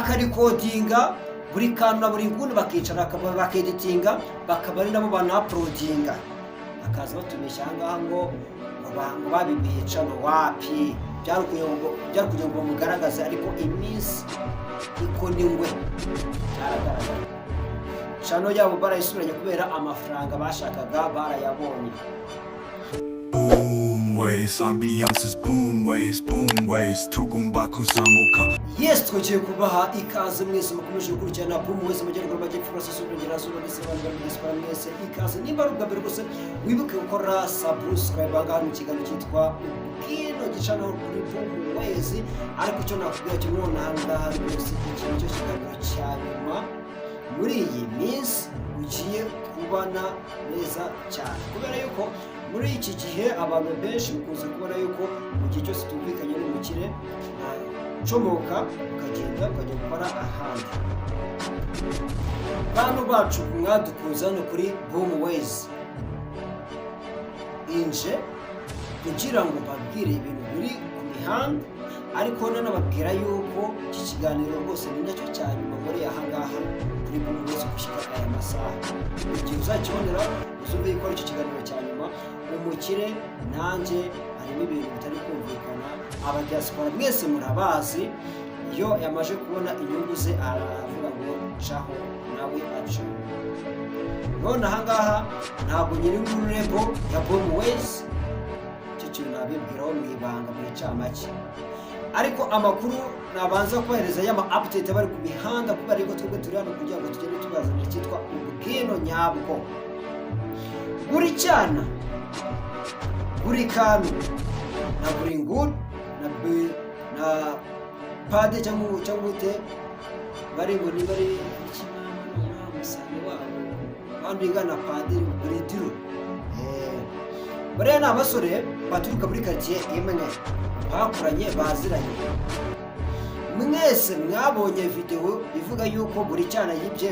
bakarikodinga buri kantu na buri nguni, bakicara bakeditinga, bakaba ari nabo banauploadinga, bakaza batubeshya ahangaha ngo babibiye cano. Wapi, byari kugira ngo bamugaragaze, ariko iminsi iko n'ingwe byaragaragara. Cano yabo barayisubiranye kubera amafaranga bashakaga barayabonye. Ways, ambiances, boom ways, tugomba kuzamuka. Yes, twongeye kubaha ikaze mwese mukomeje gukurikirana Boom Ways amajyaruguru y'Amajyepfo y'Uburengerazuba ndetse n'Amajyaruguru mwese. Ikaze nimba ari ubwa mbere gusa wibuke gukora subscribe ahangaha mu kiganiro cyitwa kino gicano kuri Boom Ways. Ariko icyo nakubwira cyo none ahangaha rwose ikintu cyo kiganiro cya nyuma muri iyi minsi ugiye kubana neza cyane, kubera yuko muri iki gihe abantu benshi bikunze kubona yuko mu gihe cyose tumvikanye n'umukire comoka ukagenda ukajya gukora ahandi. Bantu bacu mwadukuza hano kuri Boom Ways inje kugira ngo babwire ibintu biri ku mihanda, ariko nanababwira yuko iki kiganiro rwose ni nacyo cya nyuma muri ahangaha kuri Boom Ways gushyika aya masaha. Igihe uzakibonera uzumve yuko ari icyo kiganiro cya nyuma. Umukire nanjye harimo ibintu bitari kumvikana. Abadiaspora mwese murabazi, iyo yamaje kubona inyungu ze aravuga ngo caho nawe aca. None ahangaha ntabwo nyiri ngururebo ya Boom Ways icyo kintu nabibwiraho mu ibanga mu icamake, ariko amakuru nabanza kohereza y'ama update bari ku mihanda, kubera yuko twebwe turi hano kugira ngo tugende tubazanira cyitwa ubwino nyabwo. Buri cyana, buri kantu, na buri nguni, na pade cyangwa ute bari ngo ni bari ikimama musane wabo kandi ngana pade buri diro. Bariya ni abasore baturuka muri quartier imwe bakuranye baziranye. Mwese mwabonye video ivuga yuko buri cyana yibye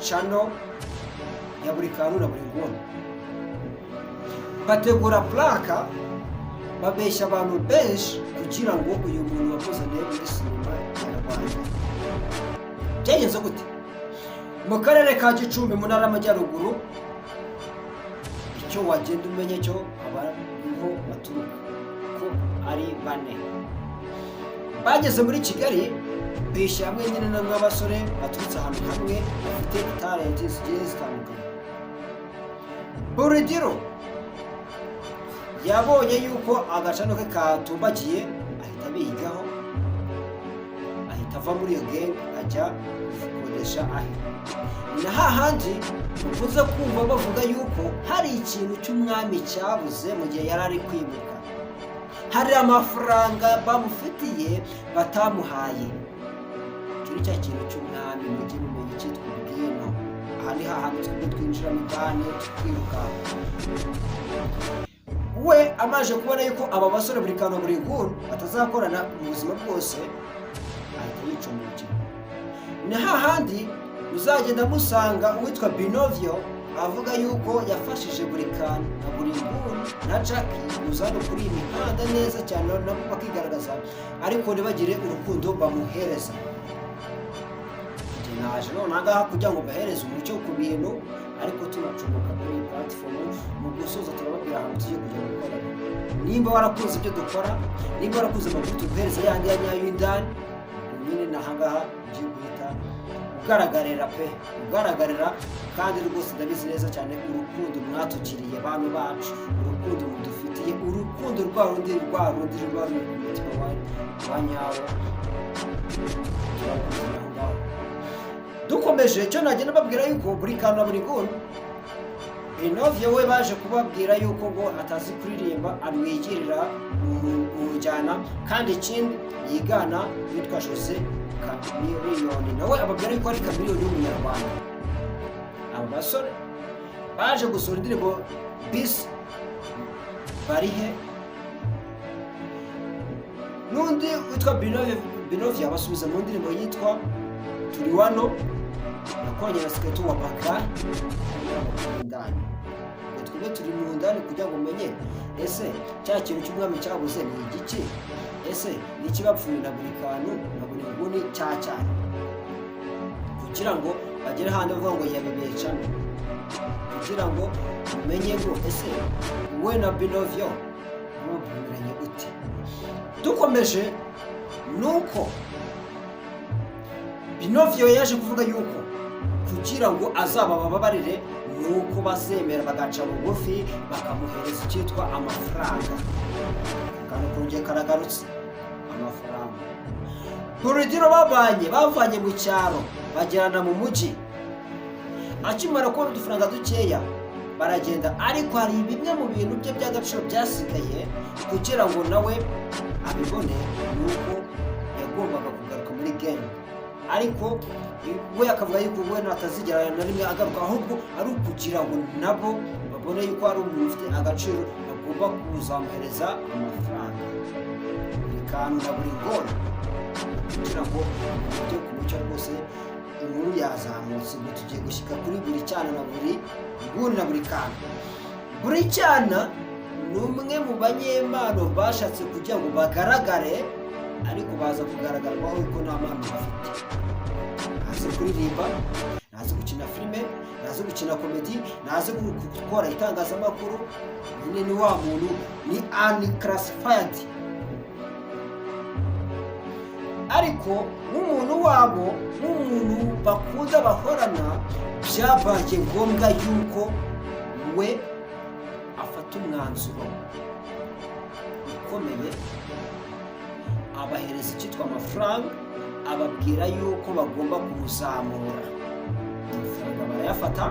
channel ya buri kantu na buri nguni, bategura plaka babeshya abantu benshi kugira ngo uyu muntu wakozaniye muri sinema nyarwanda. Byagenze gute? Mu karere ka Gicumbi mu ntara y'Amajyaruguru, icyo wagenda umenye cyo abariho baturuka ko ari bane bageze muri Kigali, bishyira hamwe nyine n'abasore baturutse ahantu hamwe bafite talent zigiye zitandukanye. Buridiro yabonye yuko agacano ke katumbagiye, ahita bigaho, ahita ava muri iyo gang ajya gukodesha ahe. Na hahandi uvuze kumva bavuga yuko hari ikintu cy'umwami cyabuze mu gihe yari ari kwimuka, hari amafaranga bamufitiye batamuhaye. Icyo ni cya kintu cy'umwami mujye mumenya cyitwa ubwino. Aha ni hahandi twebwe twinjira mu idani twiruka. We amaje kubona yuko aba basore buri kantu buri nguni batazakorana mu buzima bwose, ahita yicumukira. Ni hahandi uzagenda musanga uwitwa Binovio avuga yuko yafashije buri kantu na buri nguni na Jackie kuza no kuri imihanda neza cyane nabo bakigaragaza, ariko ntibagire urukundo bamuhereza. Naje none ahangaha kugira ngo bahereze umucyo ku bintu, ariko tunacumuka kuri platform mu gusoza turababwira ahantu tugiye kujya gukora. Nimba warakunze ibyo dukora, nimba warakunze amakuru tuguhereza yandi ya nyayo indani, nyine nahangaha ugiye guhita ugaragarira ugaragarira. Kandi rwose ndabizi neza cyane urukundo mwatugiriye bantu bacu, urukundo mudufitiye, urukundo rwa rundi ruri ku mutima wa nyawo. Dukomeje cyo nagenda babwira yuko buri kantu na buri nguni Binovio we baje kubabwira yuko ngo atazi kuririmba, amwigirira mu njyana, kandi ikindi yigana witwa Jose Chameleone, nawe ababwira yuko ari Chameleone y'umunyarwanda. Abo basore baje gusura indirimbo Bis barihe, n'undi witwa Binovio abasubiza mu ndirimbo yitwa Turi wano nakonye na sketu wa Baka ndani. Twebwe turi mu ndani kugira ngo umenye ese cya kintu cy'umwami cyabuze ni igiki, ese ni ikibapfuye na buri kantu na buri nguni cyane. kugira ngo bagere handi bavuga ngo yabibecamo, kugira ngo umenye ngo ese wowe na Binovio mubimenye gute. Dukomeje nuko Binovio yaje kuvuga yuko kugira ngo azabababarire nuko bazemera bagaca bugufi bakamuhereza icyitwa amafaranga. Kandi kongeye karagarutse amafaranga. Urugero bavanye mu cyaro bagerana mu mujyi, akimara kubona udufaranga dukeya baragenda, ariko hari bimwe mu bintu bye by'agaciro byasigaye kugira ngo nawe abibone, nuko yagombaga kugaruka muri game. Ariko we akavuga yuko we natazigera na rimwe agaruka, ahubwo ari ukugira ngo nabo babone yuko ari umuntu ufite agaciro agomba kuzamuhereza amafaranga. Buri kantu na buri ngona kugira ngo ujye ku mucyo rwose inkuru yazamutse, ngo tugiye gushyika kuri buri cyana na buri nguni na buri kantu. Buri cyana ni umwe mu banyempano bashatse kugira ngo bagaragare, ariko baza kugaragarwaho yuko nta mpano bafite. Ntazi kuririmba, ntazi gukina filime, ntazi gukina komedi, ntazi gukora itangazamakuru. Nyine ni wa muntu ni unclassified. Ariko nk'umuntu wabo, nk'umuntu bakunda bahorana, byabaye ngombwa yuko we afata umwanzuro ukomeye, abahereza icyitwa amafaranga, ababwira yuko bagomba kumuzamura. Amafaranga barayafata,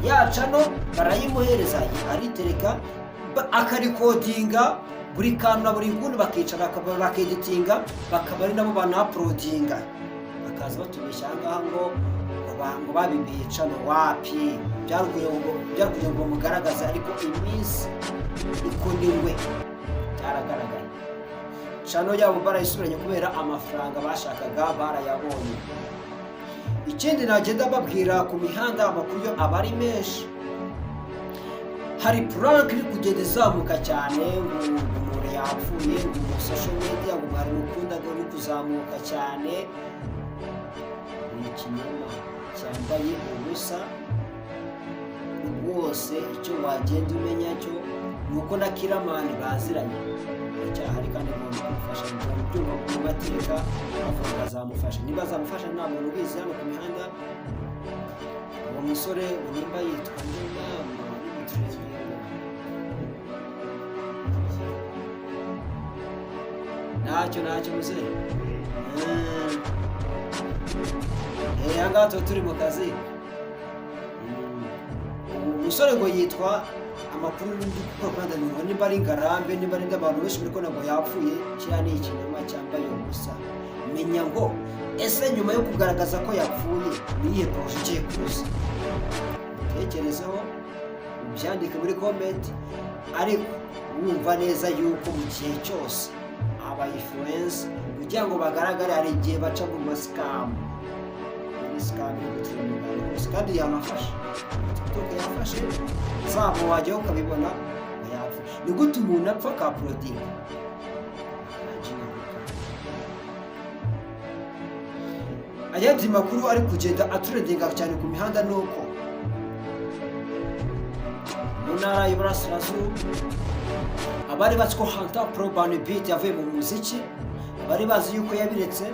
yacano barayimuhereza, aritereka akarikodinga buri kantu na buri nguni, bakicara bakeditinga, bakaba ari nabo banauploadinga, bakaza batubeshya ahangaha ngo babibica no wapi, byari kugira ngo mugaragaze, ariko iminsi iko niwe byaragaragaye. Chano yabo barayisubiranye kubera amafaranga bashakaga barayabonye. Ikindi nagenda babwira ku mihanda amakuru yo abari menshi, hari prank iri kugenda izamuka cyane, ngo umuntu yapfuye, ngo mu social media ngo mwari mukundaga uri kuzamuka cyane. Ni ikinyoma cyambaye ubusa rwose. Icyo wagenda umenya cyo nuko na Kiramani baziranye cyahari, kandi umuntu kumufasha mu byuma mu mateka, avuga bazamufasha. Niba azamufasha nta muntu ubizi hano ku mihanda. Uwo musore nimba yitwa ntacyo musore, ahangaha tuba turi mu kazi. Umusore ngo yitwa, amakuru y'urukundo ngo nimba ari Ngarambe, nimba ari abantu benshi muri kona ngo yapfuye. Kiriya ni ikinyoma cyambaye ubusa. Menya ngo ese nyuma yo kugaragaza ko yapfuye niyihe proje igiye kuza? Tekerezeho ubyandike muri comment, ariko wumva neza yuko mu gihe cyose aba influence kugira ngo bagaragare, hari igihe baca mu mascam. Scam kandi yanafashe TikTok, yafashe zabo wajyaho ukabibona yapfa. Ni gute umuntu apfa ka uploading? Ayandi makuru ari kugenda atrendinga cyane ku mihanda, nuko mu ntara y'Iburasirazuba abari bazi ko Hunter Pro Urban Beat yavuye mu muziki, bari bazi yuko yabiretse.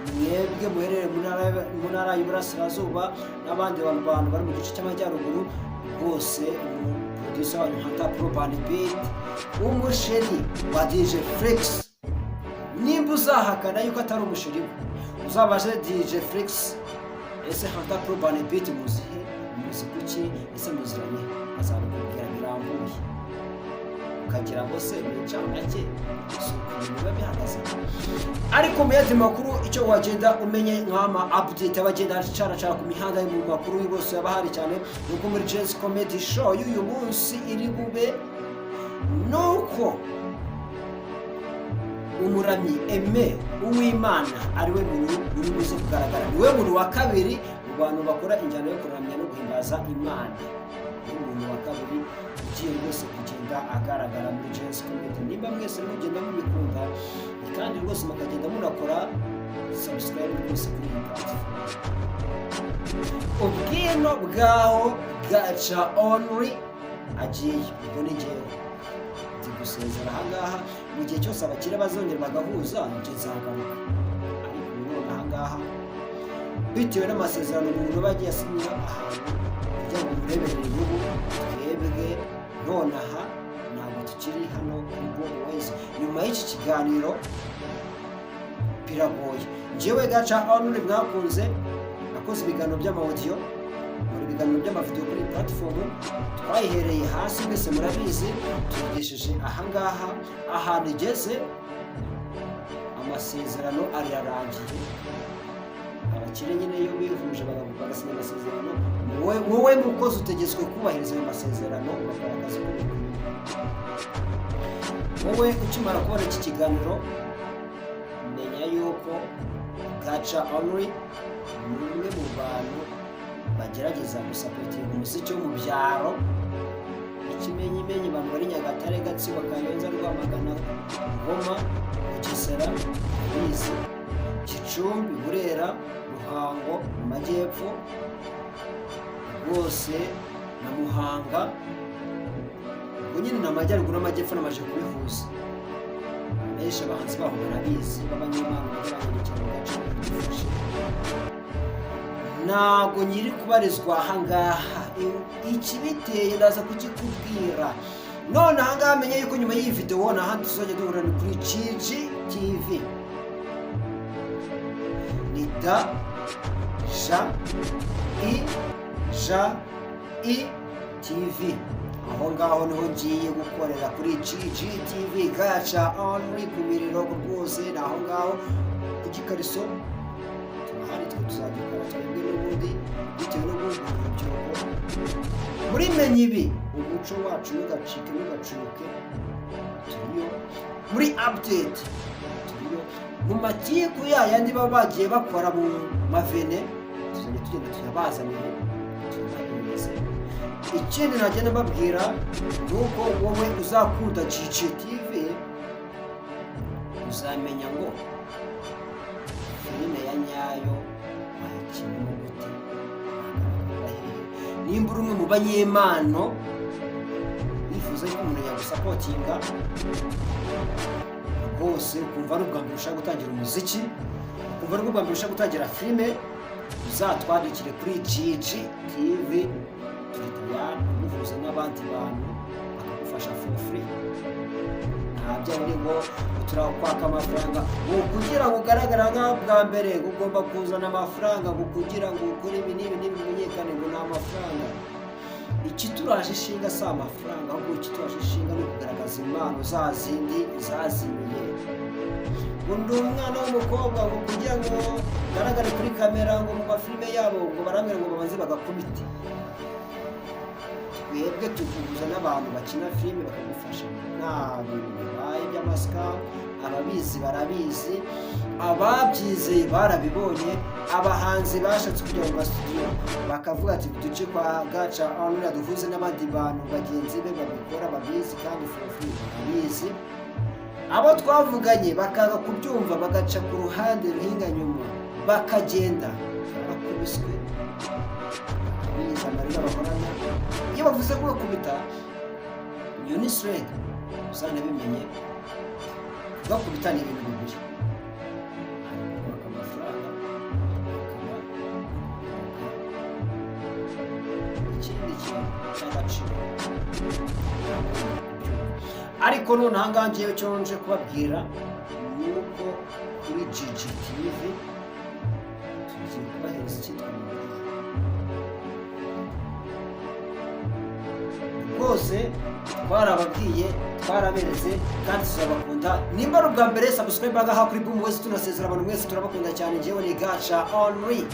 Mwebwe muherere mu ntara y'Iburasirazuba n'abandi bantu bari mu gice cy'amajyaruguru, bose producer wanyu Hunter Pro Urban Beat, umusheri wa DJ Flex. Nimba uzahakana yuko atari umusheri we, uzabaje DJ Flex, ese Hunter Pro Urban Beat muzihe, muzi kuki, ese muziranye? Azabikubwira birambuye, ukagira ngo se n'icamake biba bihagaze. Ariko mu yandi makuru icyo wagenda umenye nk'ama update abagenda cara ku mihanda yo mu makuru yose yaba hari cyane, nuko muri Jazz Comedy Show y'uyu munsi iri bube nuko umuramyi Aime Uwimana ariwe muntu uri buze kugaragara, niwe muntu wa kabiri mu bantu bakora injyana yo kuramya no guhimbaza Imana. Umuntu wa kabiri ugiye rwose kugenda agaragara muri Jazz Comedy. Nimba mwese mugenda mubikunda kandi rwose mukagenda munakora subscribe rwose kuri iyi platform. Ubwino bwaho Gacha Only agiye ubwo ni njyewe ndi gusezera ahangaha. Mu gihe cyose abakire bazongera bagahuza njye nzagaruka, ariko none ahangaha bitewe n'amasezerano umuntu bagiye asinyira ahantu kugira ngo mureberere inyungu, twebwe nonaha ntabwo tukiri hano kuri Boom Ways. Nyuma y'iki kiganiro biragoye. Njyewe Gacha Only mwakunze, nakoze ibiganiro by'amaudio, muri ibiganiro by'amavideo kuri platform, twayihereye hasi mwese murabizi, tugejeje ahangaha ahantu igeze. Amasezerano ararangiye, abakire nyine iyo bihuje bagasinya amasezerano, wowe mukozi utegetswe kubahiriza ayo masezerano, ukagaragaza ko wowe ukimara kubona iki kiganiro menya yuko Gacha Only ni umwe mu bantu bagerageza gusapotinga umuziki wo mu byaro. Ikimenyimenyi abantu bari Nyagatare, Gatsibo, Kayonza, Rwamagana, Ngoma, Bugesera, Rusizi, Gicumbi, Burera, Ruhango mu majyepfo rwose na Muhanga, ubwo nyine ni amajyaruguru n'amajyepfo namaje kubihuza. Benshi abahanzi baho barabizi b'abanyamahanga n'abanyamikino Gacha bifashe. Ntabwo nyiri kubarizwa ahangaha, ikibiteye ndaza kukikubwira. None ahangaha menye yuko nyuma y'iyi video n'ahandi tuzajya duhura ni kuri Gigi TV. Ni DJI TV. Aho ngaho niho ngiye gukorera kuri Gigi TV. Gacha Only ku miriro rwose ni aho ngaho ku Gikariso. Turahari twe tuzagikora twebwe n'ubundi bitewe n'ubundi urubyiruko. Muri menye ibi umuco wacu ntugacike ntugacuke, turiyo. Muri update turiyo. Mu matiku yayandi baba bagiye bakora mu mavene, tuzajya tugenda tuyabazanire tunabizi. Ikindi nagenda mbabwira nuko wowe uzakunda Gigi TV uzamenya ngo filime ya nyayo wayikinamo gute, nimba uri umwe mu banyempano wifuza ko umuntu yagusapotinga rwose, ukumva ari ubwa mbere ushaka gutangira umuziki, ukumva ari ubwa mbere ushaka gutangira filime, uzatwandikire kuri Gigi TV. Kuguhuza n'abandi bantu bakagufasha for free. Ntabyo ari ngo turakwaka amafaranga kugira ngo ugaragara bwa mbere, ugomba kuzana amafaranga kugira ngo ukore ibi n'ibi bimenyekane ngo ni amafaranga. Ikituraje ishinga si amafaranga, ahubwo ikituraje ishinga ni kugaragaza impano zazindi zazimiye. Undi umwana w'umukobwa ngo kugira ngo ugaragare kuri kamera ngo mu mafilime yabo ngo barambwira ngo babanze bagakubite. Twebwe tuguhuza n'abantu bakina filime bakagufasha. Nta bintu bibaye by'amasika, ababizi barabizi, ababyizeye barabibonye. Abahanzi bashatse kujya mu studio bakavuga ati duce kwa Gacha Only duhuze n'abandi bantu bagenzi be babikora babizi kandi for free babizi. Abo twavuganye bakaga kubyumva bagaca ku ruhande ruhinga nyuma bakagenda barakubiswe. Biza marira bakorana iyo bavuze ko bakubita Unisred usanga bimenye bakubita ni ibintu bibiri. Amafaranga ikindi kintu cy'agaciro. Ariko none ahangaha ngiye cyo nje kubabwira nuko kuri Gigi TV tugiye kubahereza icyitwa rwose. Twarababwiye, twaraberetse kandi tuzabakunda. Nimba ari ubwa mbere subscribe agaha kuri Boom Ways. Tunasezera abantu mwese turabakunda cyane. Njyewe ni Gacha Only.